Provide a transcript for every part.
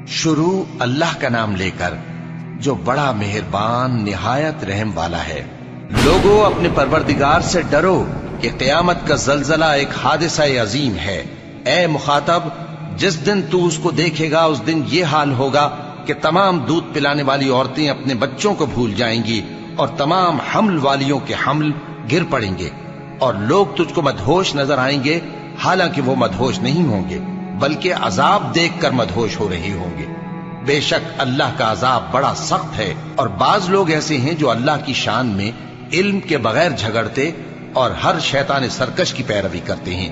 شروع اللہ کا نام لے کر جو بڑا مہربان نہایت رحم والا ہے۔ لوگوں اپنے پروردگار سے ڈرو کہ قیامت کا زلزلہ ایک حادثہ عظیم ہے۔ اے مخاطب، جس دن تو اس کو دیکھے گا اس دن یہ حال ہوگا کہ تمام دودھ پلانے والی عورتیں اپنے بچوں کو بھول جائیں گی اور تمام حمل والیوں کے حمل گر پڑیں گے، اور لوگ تجھ کو مدہوش نظر آئیں گے، حالانکہ وہ مدہوش نہیں ہوں گے بلکہ عذاب دیکھ کر مدہوش ہو رہے ہوں گے۔ بے شک اللہ کا عذاب بڑا سخت ہے، اور بعض لوگ ایسے ہیں جو اللہ کی شان میں علم کے بغیر جھگڑتے اور ہر شیطان سرکش کی پیروی کرتے ہیں،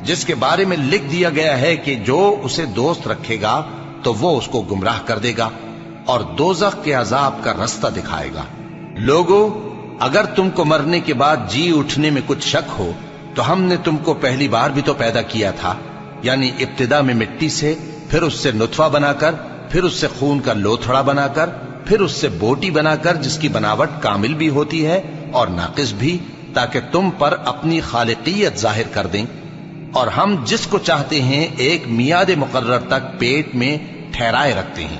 جس کے بارے میں لکھ دیا گیا ہے کہ جو اسے دوست رکھے گا تو وہ اس کو گمراہ کر دے گا اور دوزخ کے عذاب کا رستہ دکھائے گا۔ لوگو، اگر تم کو مرنے کے بعد جی اٹھنے میں کچھ شک ہو تو ہم نے تم کو پہلی بار بھی تو پیدا کیا تھا، یعنی ابتدا میں مٹی سے، پھر اس سے نطفہ بنا کر، پھر اس سے خون کا لوتھڑا بنا کر، پھر اس سے بوٹی بنا کر جس کی بناوٹ کامل بھی ہوتی ہے اور ناقص بھی، تاکہ تم پر اپنی خالقیت ظاہر کر دیں۔ اور ہم جس کو چاہتے ہیں ایک میعاد مقرر تک پیٹ میں ٹھہرائے رکھتے ہیں،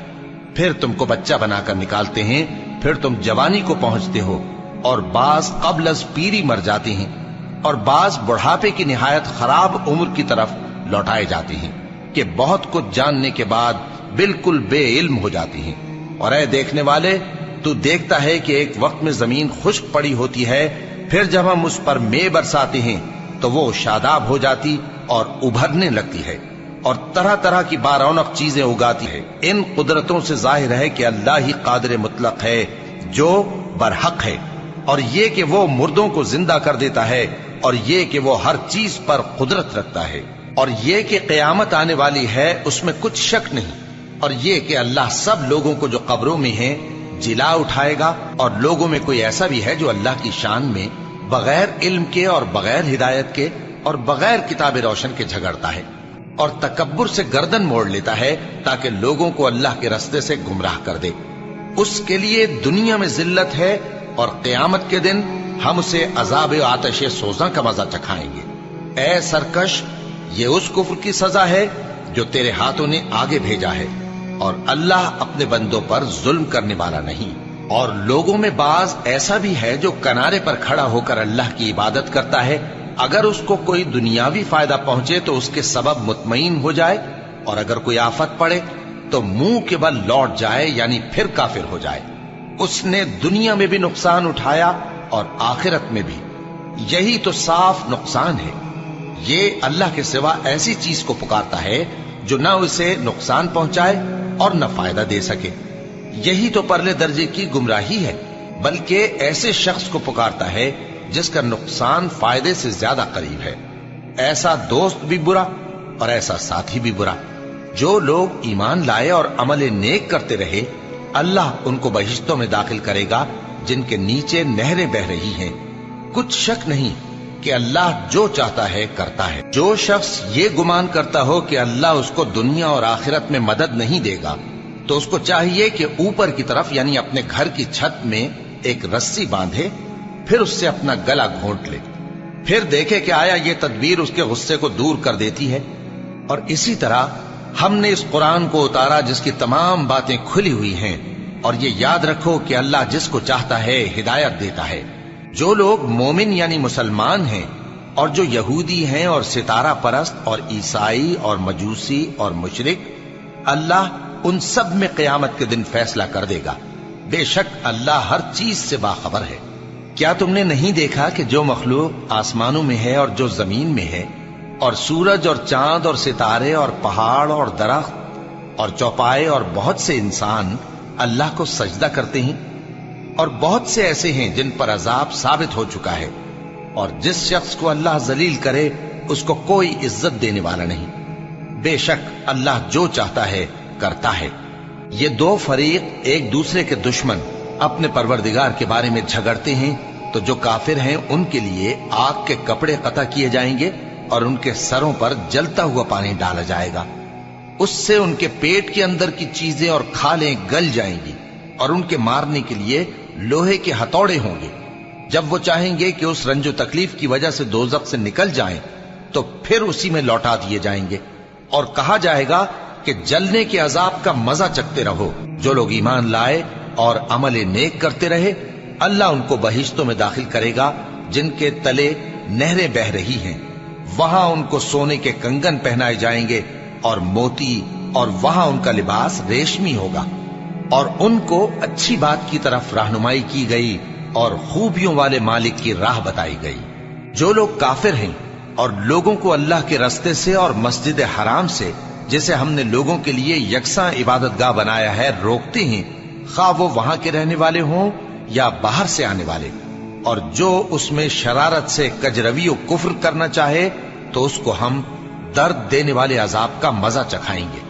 پھر تم کو بچہ بنا کر نکالتے ہیں، پھر تم جوانی کو پہنچتے ہو، اور بعض قبل از پیری مر جاتے ہیں، اور بعض بڑھاپے کی نہایت خراب عمر کی طرف لوٹائے جاتے ہیں کہ بہت کچھ جاننے کے بعد بالکل بے علم ہو جاتی ہیں۔ اور اے دیکھنے والے، تو دیکھتا ہے کہ ایک وقت میں زمین خشک پڑی ہوتی ہے، پھر جب ہم اس پر مے برساتے ہیں تو وہ شاداب ہو جاتی اور ابھرنے لگتی ہے اور طرح طرح کی بارونق چیزیں اگاتی ہے۔ ان قدرتوں سے ظاہر ہے کہ اللہ ہی قادر مطلق ہے جو برحق ہے، اور یہ کہ وہ مردوں کو زندہ کر دیتا ہے، اور یہ کہ وہ ہر چیز پر قدرت رکھتا ہے، اور یہ کہ قیامت آنے والی ہے اس میں کچھ شک نہیں، اور یہ کہ اللہ سب لوگوں کو جو قبروں میں ہیں جلا اٹھائے گا، اور لوگوں میں کوئی ایسا بھی ہے جو اللہ کی شان میں بغیر علم کے اور بغیر ہدایت کے اور بغیر کتاب روشن کے جھگڑتا ہے اور تکبر سے گردن موڑ لیتا ہے تاکہ لوگوں کو اللہ کے رستے سے گمراہ کر دے۔ اس کے لیے دنیا میں ذلت ہے، اور قیامت کے دن ہم اسے عذاب آتش سوزاں کا مزہ چکھائیں گے۔ اے سرکش، یہ اس کفر کی سزا ہے جو تیرے ہاتھوں نے آگے بھیجا ہے، اور اللہ اپنے بندوں پر ظلم کرنے والا نہیں۔ اور لوگوں میں بعض ایسا بھی ہے جو کنارے پر کھڑا ہو کر اللہ کی عبادت کرتا ہے، اگر اس کو کوئی دنیاوی فائدہ پہنچے تو اس کے سبب مطمئن ہو جائے، اور اگر کوئی آفت پڑے تو منہ کے بل لوٹ جائے، یعنی پھر کافر ہو جائے۔ اس نے دنیا میں بھی نقصان اٹھایا اور آخرت میں بھی، یہی تو صاف نقصان ہے۔ یہ اللہ کے سوا ایسی چیز کو پکارتا ہے جو نہ اسے نقصان پہنچائے اور نہ فائدہ دے سکے، یہی تو پرلے درجے کی گمراہی ہے۔ بلکہ ایسے شخص کو پکارتا ہے جس کا نقصان فائدے سے زیادہ قریب ہے۔ ایسا دوست بھی برا اور ایسا ساتھی بھی برا۔ جو لوگ ایمان لائے اور عمل نیک کرتے رہے، اللہ ان کو بہشتوں میں داخل کرے گا جن کے نیچے نہریں بہ رہی ہیں۔ کچھ شک نہیں کہ اللہ جو چاہتا ہے کرتا ہے۔ جو شخص یہ گمان کرتا ہو کہ اللہ اس کو دنیا اور آخرت میں مدد نہیں دے گا، تو اس کو چاہیے کہ اوپر کی طرف یعنی اپنے گھر کی چھت میں ایک رسی باندھے، پھر اس سے اپنا گلا گھونٹ لے، پھر دیکھے کہ آیا یہ تدبیر اس کے غصے کو دور کر دیتی ہے۔ اور اسی طرح ہم نے اس قرآن کو اتارا جس کی تمام باتیں کھلی ہوئی ہیں، اور یہ یاد رکھو کہ اللہ جس کو چاہتا ہے ہدایت دیتا ہے۔ جو لوگ مومن یعنی مسلمان ہیں اور جو یہودی ہیں اور ستارہ پرست اور عیسائی اور مجوسی اور مشرک، اللہ ان سب میں قیامت کے دن فیصلہ کر دے گا۔ بے شک اللہ ہر چیز سے باخبر ہے۔ کیا تم نے نہیں دیکھا کہ جو مخلوق آسمانوں میں ہے اور جو زمین میں ہے، اور سورج اور چاند اور ستارے اور پہاڑ اور درخت اور چوپائے اور بہت سے انسان اللہ کو سجدہ کرتے ہیں، اور بہت سے ایسے ہیں جن پر عذاب ثابت ہو چکا ہے، اور جس شخص کو اللہ ذلیل کرے اس کو کوئی عزت دینے والا نہیں۔ بے شک اللہ جو چاہتا ہے کرتا ہے۔ یہ دو فریق ایک دوسرے کے دشمن اپنے پروردگار کے بارے میں جھگڑتے ہیں، تو جو کافر ہیں ان کے لیے آگ کے کپڑے قطع کیے جائیں گے اور ان کے سروں پر جلتا ہوا پانی ڈالا جائے گا، اس سے ان کے پیٹ کے اندر کی چیزیں اور کھالیں گل جائیں گی، اور ان کے مارنے کے لیے لوہے کے ہتھوڑے ہوں گے۔ جب وہ چاہیں گے کہ اس رنج و تکلیف کی وجہ سے دوزخ سے نکل جائیں تو پھر اسی میں لوٹا دیے جائیں گے، اور کہا جائے گا کہ جلنے کے عذاب کا مزہ چکھتے رہو۔ جو لوگ ایمان لائے اور عمل نیک کرتے رہے، اللہ ان کو بہشتوں میں داخل کرے گا جن کے تلے نہریں بہ رہی ہیں، وہاں ان کو سونے کے کنگن پہنائے جائیں گے اور موتی، اور وہاں ان کا لباس ریشمی ہوگا، اور ان کو اچھی بات کی طرف رہنمائی کی گئی اور خوبیوں والے مالک کی راہ بتائی گئی۔ جو لوگ کافر ہیں اور لوگوں کو اللہ کے رستے سے اور مسجد حرام سے، جسے ہم نے لوگوں کے لیے یکساں عبادت گاہ بنایا ہے، روکتے ہیں، خواہ وہ وہاں کے رہنے والے ہوں یا باہر سے آنے والے، اور جو اس میں شرارت سے کجروی و کفر کرنا چاہے تو اس کو ہم درد دینے والے عذاب کا مزہ چکھائیں گے۔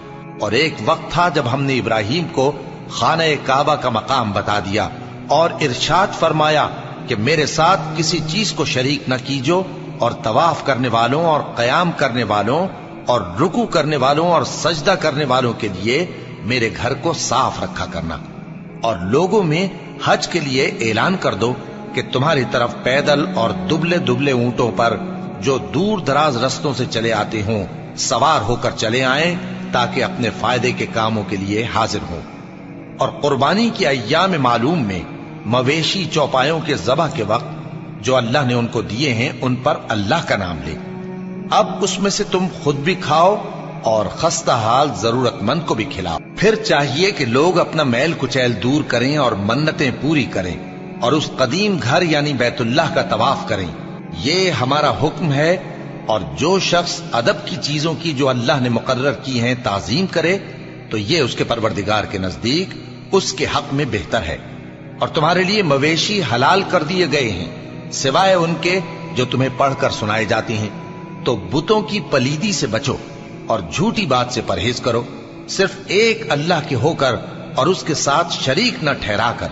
اور ایک وقت تھا جب ہم نے ابراہیم کو خانہ کعبہ کا مقام بتا دیا اور ارشاد فرمایا کہ میرے ساتھ کسی چیز کو شریک نہ کیجو، اور طواف کرنے والوں اور قیام کرنے والوں اور رکوع کرنے والوں اور سجدہ کرنے والوں کے لیے میرے گھر کو صاف رکھا کرنا، اور لوگوں میں حج کے لیے اعلان کر دو کہ تمہاری طرف پیدل اور دبلے دبلے اونٹوں پر جو دور دراز رستوں سے چلے آتے ہوں سوار ہو کر چلے آئیں، تاکہ اپنے فائدے کے کاموں کے لیے حاضر ہوں۔ اور قربانی کی ایام معلوم میں مویشی چوپایوں کے ذبح کے وقت جو اللہ نے ان کو دیے ہیں ان پر اللہ کا نام لے۔ اب اس میں سے تم خود بھی کھاؤ اور خستہ حال ضرورت مند کو بھی کھلاؤ۔ پھر چاہیے کہ لوگ اپنا میل کچیل دور کریں اور منتیں پوری کریں اور اس قدیم گھر یعنی بیت اللہ کا طواف کریں، یہ ہمارا حکم ہے۔ اور جو شخص ادب کی چیزوں کی جو اللہ نے مقرر کی ہیں تعظیم کرے تو یہ اس کے پروردگار کے نزدیک اس کے حق میں بہتر ہے۔ اور تمہارے لیے مویشی حلال کر دیے گئے ہیں سوائے ان کے جو تمہیں پڑھ کر سنائے جاتے ہیں، تو بتوں کی پلیدی سے بچو اور جھوٹی بات سے پرہیز کرو، صرف ایک اللہ کے ہو کر اور اس کے ساتھ شریک نہ ٹھہرا کر۔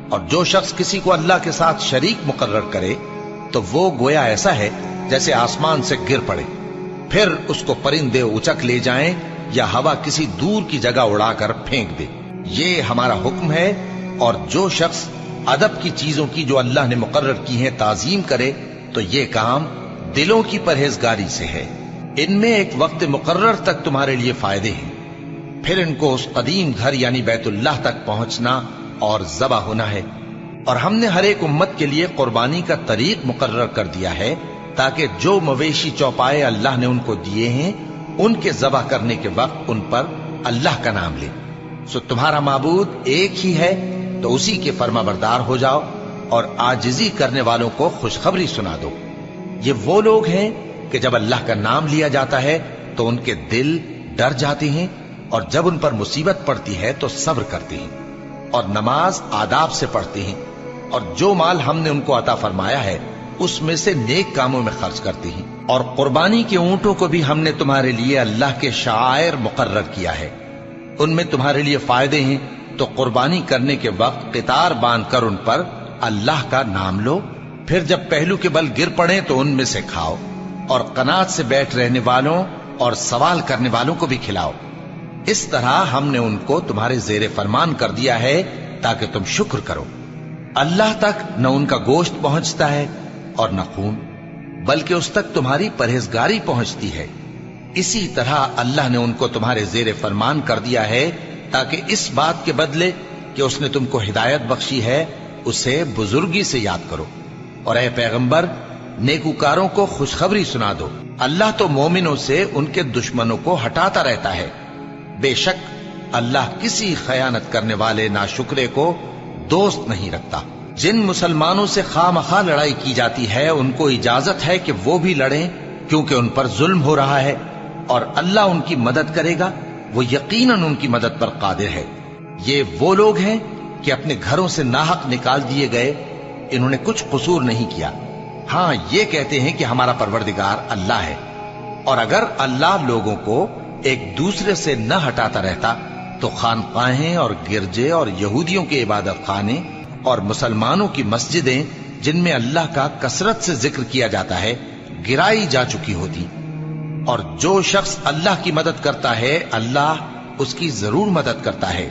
اور جو شخص کسی کو اللہ کے ساتھ شریک مقرر کرے تو وہ گویا ایسا ہے جیسے آسمان سے گر پڑے، پھر اس کو پرندے اچک لے جائیں یا ہوا کسی دور کی جگہ اڑا کر پھینک دے۔ یہ ہمارا حکم ہے۔ اور جو شخص ادب کی چیزوں کی جو اللہ نے مقرر کی ہیں تعظیم کرے تو یہ کام دلوں کی پرہیزگاری سے ہے۔ ان میں ایک وقت مقرر تک تمہارے لیے فائدے ہیں، پھر ان کو اس قدیم گھر یعنی بیت اللہ تک پہنچنا اور ذبح ہونا ہے۔ اور ہم نے ہر ایک امت کے لیے قربانی کا طریق مقرر کر دیا ہے تاکہ جو مویشی چوپائے اللہ نے ان کو دیے ہیں ان کے ذبح کرنے کے وقت ان پر اللہ کا نام لے۔ سو تمہارا معبود ایک ہی ہے، تو اسی کے فرما بردار ہو جاؤ اور عاجزی کرنے والوں کو خوشخبری سنا دو۔ یہ وہ لوگ ہیں کہ جب اللہ کا نام لیا جاتا ہے تو ان کے دل ڈر جاتے ہیں، اور جب ان پر مصیبت پڑتی ہے تو صبر کرتے ہیں اور نماز آداب سے پڑھتے ہیں، اور جو مال ہم نے ان کو عطا فرمایا ہے اس میں سے نیک کاموں میں خرچ کرتے ہیں۔ اور قربانی کے اونٹوں کو بھی ہم نے تمہارے لیے اللہ کے شعائر مقرر کیا ہے، ان میں تمہارے لیے فائدے ہیں، تو قربانی کرنے کے وقت قطار باندھ کر ان پر اللہ کا نام لو، پھر جب پہلو کے بل گر پڑیں تو ان میں سے کھاؤ، اور قناعت سے بیٹھ رہنے والوں اور سوال کرنے والوں کو بھی کھلاؤ۔ اس طرح ہم نے ان کو تمہارے زیر فرمان کر دیا ہے تاکہ تم شکر کرو۔ اللہ تک نہ ان کا گوشت پہنچتا ہے اور نہ خون، بلکہ اس تک تمہاری پرہیزگاری پہنچتی ہے۔ اسی طرح اللہ نے ان کو تمہارے زیر فرمان کر دیا ہے تاکہ اس بات کے بدلے کہ اس نے تم کو ہدایت بخشی ہے اسے بزرگی سے یاد کرو۔ اور اے پیغمبر، نیکوکاروں کو خوشخبری سنا دو، اللہ تو مومنوں سے ان کے دشمنوں کو ہٹاتا رہتا ہے۔ بے شک اللہ کسی خیانت کرنے والے ناشکرے کو دوست نہیں رکھتا۔ جن مسلمانوں سے خواہ مخواہ لڑائی کی جاتی ہے ان کو اجازت ہے کہ وہ بھی لڑیں، کیونکہ ان پر ظلم ہو رہا ہے، اور اللہ ان کی مدد کرے گا، وہ یقیناً ان کی مدد پر قادر ہے۔ یہ وہ لوگ ہیں کہ اپنے گھروں سے ناحق نکال دیے گئے، انہوں نے کچھ قصور نہیں کیا، ہاں یہ کہتے ہیں کہ ہمارا پروردگار اللہ ہے۔ اور اگر اللہ لوگوں کو ایک دوسرے سے نہ ہٹاتا رہتا تو خانقاہیں اور گرجے اور یہودیوں کے عبادت خانے اور مسلمانوں کی مسجدیں جن میں اللہ کا کثرت سے ذکر کیا جاتا ہے گرائی جا چکی ہوتی۔ اور جو شخص اللہ کی مدد کرتا ہے اللہ اس کی ضرور مدد کرتا ہے،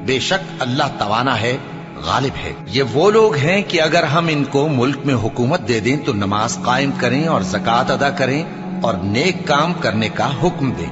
بے شک اللہ توانا ہے، غالب ہے۔ یہ وہ لوگ ہیں کہ اگر ہم ان کو ملک میں حکومت دے دیں تو نماز قائم کریں اور زکوٰۃ ادا کریں اور نیک کام کرنے کا حکم دیں،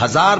1000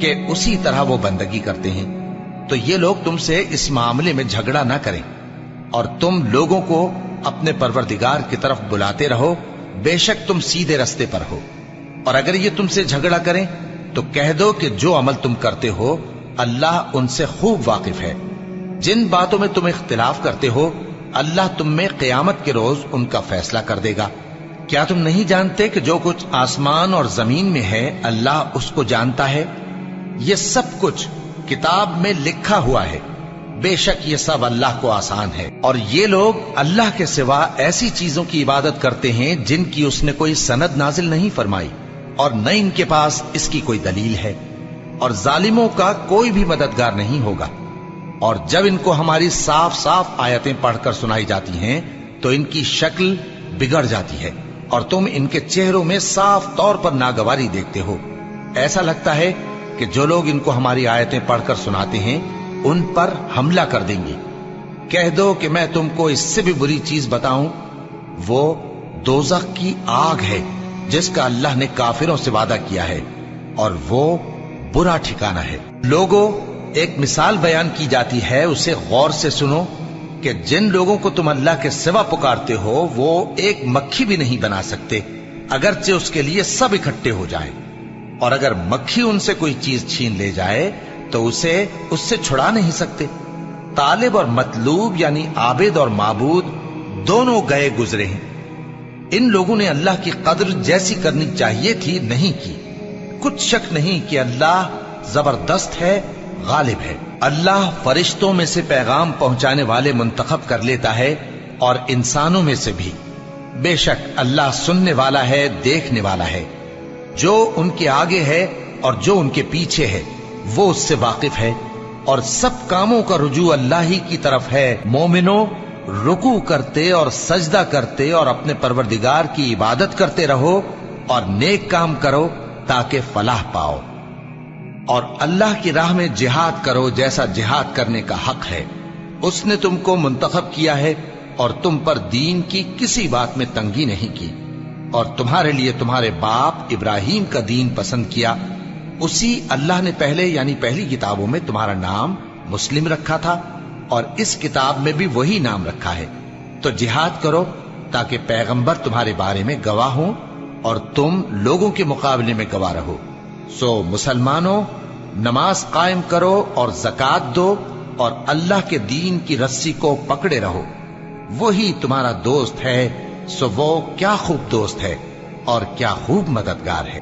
کہ اسی طرح وہ بندگی کرتے ہیں، تو یہ لوگ تم سے اس معاملے میں جھگڑا نہ کریں، اور تم لوگوں کو اپنے پروردگار کی طرف بلاتے رہو، بے شک تم سیدھے رستے پر ہو۔ اور اگر یہ تم سے جھگڑا کریں تو کہہ دو کہ جو عمل تم کرتے ہو اللہ ان سے خوب واقف ہے۔ جن باتوں میں تم اختلاف کرتے ہو اللہ تم میں قیامت کے روز ان کا فیصلہ کر دے گا۔ کیا تم نہیں جانتے کہ جو کچھ آسمان اور زمین میں ہے اللہ اس کو جانتا ہے؟ یہ سب کچھ کتاب میں لکھا ہوا ہے، بے شک یہ سب اللہ کو آسان ہے۔ اور یہ لوگ اللہ کے سوا ایسی چیزوں کی عبادت کرتے ہیں جن کی اس نے کوئی سند نازل نہیں فرمائی، اور نہ ان کے پاس اس کی کوئی دلیل ہے، اور ظالموں کا کوئی بھی مددگار نہیں ہوگا۔ اور جب ان کو ہماری صاف صاف آیتیں پڑھ کر سنائی جاتی ہیں تو ان کی شکل بگڑ جاتی ہے، اور تم ان کے چہروں میں صاف طور پر ناگواری دیکھتے ہو۔ ایسا لگتا ہے کہ جو لوگ ان کو ہماری آیتیں پڑھ کر سناتے ہیں ان پر حملہ کر دیں گے۔ کہہ دو کہ میں تم کو اس سے بھی بری چیز بتاؤں، وہ دوزخ کی آگ ہے جس کا اللہ نے کافروں سے وعدہ کیا ہے، اور وہ برا ٹھکانہ ہے۔ لوگوں، ایک مثال بیان کی جاتی ہے، اسے غور سے سنو کہ جن لوگوں کو تم اللہ کے سوا پکارتے ہو وہ ایک مکھی بھی نہیں بنا سکتے، اگرچہ اس کے لیے سب اکٹھے ہو جائیں۔ اور اگر مکھی ان سے کوئی چیز چھین لے جائے تو اسے اس سے چھڑا نہیں سکتے۔ طالب اور مطلوب یعنی عابد اور معبود دونوں گئے گزرے ہیں۔ ان لوگوں نے اللہ کی قدر جیسی کرنی چاہیے تھی نہیں کی۔ کچھ شک نہیں کہ اللہ زبردست ہے، غالب ہے۔ اللہ فرشتوں میں سے پیغام پہنچانے والے منتخب کر لیتا ہے اور انسانوں میں سے بھی۔ بے شک اللہ سننے والا ہے، دیکھنے والا ہے۔ جو ان کے آگے ہے اور جو ان کے پیچھے ہے وہ اس سے واقف ہے، اور سب کاموں کا رجوع اللہ ہی کی طرف ہے۔ مومنوں، رکوع کرتے اور سجدہ کرتے اور اپنے پروردگار کی عبادت کرتے رہو اور نیک کام کرو تاکہ فلاح پاؤ، اور اللہ کی راہ میں جہاد کرو جیسا جہاد کرنے کا حق ہے۔ اس نے تم کو منتخب کیا ہے اور تم پر دین کی کسی بات میں تنگی نہیں کی، اور تمہارے لیے تمہارے باپ ابراہیم کا دین پسند کیا۔ اسی اللہ نے پہلے یعنی پہلی کتابوں میں تمہارا نام مسلم رکھا تھا، اور اس کتاب میں بھی وہی نام رکھا ہے۔ تو جہاد کرو تاکہ پیغمبر تمہارے بارے میں گواہ ہوں اور تم لوگوں کے مقابلے میں گواہ رہو۔ سو مسلمانوں، نماز قائم کرو اور زکات دو اور اللہ کے دین کی رسی کو پکڑے رہو، وہی تمہارا دوست ہے۔ سو وہ کیا خوب دوست ہے اور کیا خوب مددگار ہے۔